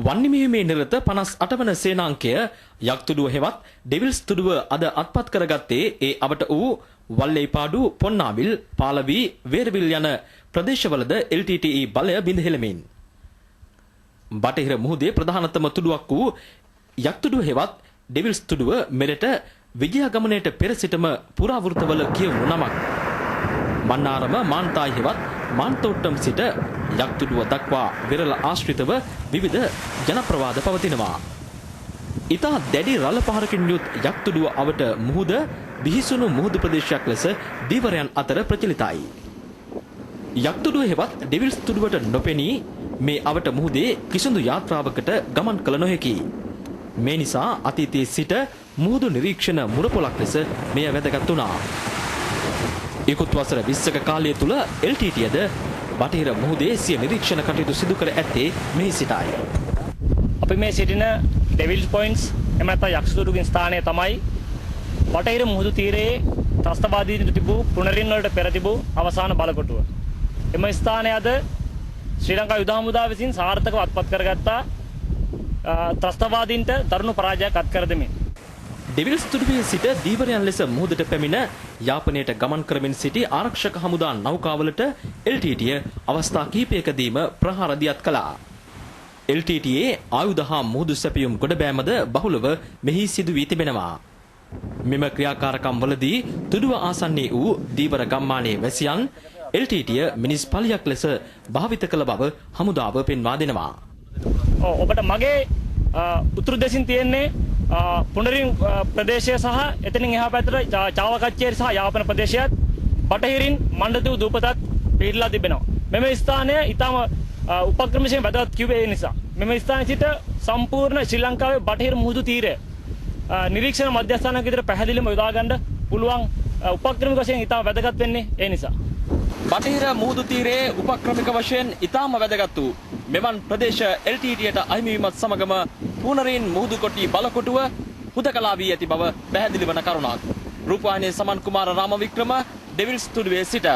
වන්නිමෙහිමේ නිරත 58 වන සේනාංකය යක්තුඩුව හෙවත් ඩෙවිල්ස් තුඩුව අද අත්පත් කරගත්තේ ඒ අවට වූ වල්ලේපාඩු, පොන්නාවිල්, පාලවි, වේරවිල් යන ප්‍රදේශවලද LTTE බලය බිඳ හෙළමින්. බටහිර මුහුදේ ප්‍රධානතම තුඩුවක් වූ යක්තුඩුව හෙවත් ඩෙවිල්ස් තුඩුව මෙරට විජයගමනයට පෙර සිටම පුරාවෘතවල කියවුණු නමක්. මන්නාරම මාන්තායි හෙවත් මාන්තෝට්ටම් සිට යක්තුඩුව දක්වා විරල ආශ්‍රිතව විවිධ ජනප්‍රවාද පවතිනවා. ඉතා දැඩි රළ පහරකින් යුත් යක්තුඩුව අවට මුහුද බිහිසුණු මුහුදු ප්‍රදේශයක් ලෙස දීවරයන් අතර ප්‍රචලිතයි. යක්තුඩුව හෙවත් ඩෙවිල්ස් තුඩුවට නොපෙනී මේ අවට මුහුදේ කිසිදු යාත්‍රාවකට ගමන් කළ නොහැකි. මේ නිසා අතීතයේ සිට මුහුදු නිරීක්ෂණ මුරපොලක් ලෙස මෙය වැදගත් වුණා. ඉකුත් වසර 20ක කාලය තුල LTTEද බටහිර මුහුදේ සිය නිරීක්ෂණ කටයුතු සිදු කර ඇත්තේ මෙහි සිටයි. අපි මේ සිටින ඩෙවිල්ස් පොයින්ට්ස් එම නැත්නම් යක්ෂතුඩුගේ ස්ථානය තමයි බටහිර මුහුදු තීරයේ ත්‍රස්තවාදීන්ට තිබූ පුනරින් වලට පෙර තිබූ අවසාන බලකොටුව. එම ස්ථානය අද ශ්‍රී ලංකා යුද හමුදාව විසින් සාර්ථකව අත්පත් කරගත්තා ත්‍රස්තවාදීන්ට දරුණු පරාජයක් අත් කර දෙමින්. ඩෙවිල්ස් තුඩුවේ සිට දීවරයන් ලෙස මුහුදට පැමිණ යාපනයට ගමන් කරමින් සිටි ආරක්ෂක හමුදා නෞකාවලට LTTE අවස්ථා කිහිපයකදීම ප්‍රහාර දියත් කළා. LTTE ආයුධ හා මුහුදු සැපයුම් ගොඩබෑමද බහුලව මෙහි සිදු වී තිබෙනවා. මෙම ක්‍රියාකාරකම් වලදී තුඩුව ආසන්නයේ වූ දීවර ගම්මානයේ වැසියන් LTTE මිනිස් පලියක් ලෙස භාවිත කළ බව හමුදාව පෙන්වා දෙනවා. ඔබට මගේ උතුරු දෙසින් තියෙන්නේ පුනරින් ප්‍රදේශය සහ එතනින් එහා පැත්තට චාවකච්චේරි සහ යාපන ප්‍රදේශයත් බටහිරින් මණ්ඩතුව දූපතත් පිහිටලා තිබෙනවා. මෙම ස්ථානය ඊටම උපක්‍රමශීලී වැදගත් කිව්වේ ඒ නිසා. මෙම ස්ථානයේ සිට සම්පූර්ණ ශ්‍රී ලංකාවේ බටහිර මුහුදු තීරය නිරීක්ෂණ මධ්‍යස්ථානයක් විතර පැහැදිලිවම යොදා ගන්න පුළුවන් උපක්‍රමික වශයෙන් ඊටම වැදගත් වෙන්නේ ඒ නිසා. බටහිර මුහුදු තීරයේ උපක්‍රමික වශයෙන් ඊටම වැදගත් වූ මෙවන් ප්‍රදේශ LTTEට අහිමි වීමත් සමගම පුනරින් මුහුදු කොටි බලකොටුව හුදකලා වී ඇති බව පැහැදිලි වන කරුණක්. රූපවාහිනියේ සමන් කුමාර රාමවික්‍රම ඩෙවිල්ස් තුඩුවේ සිට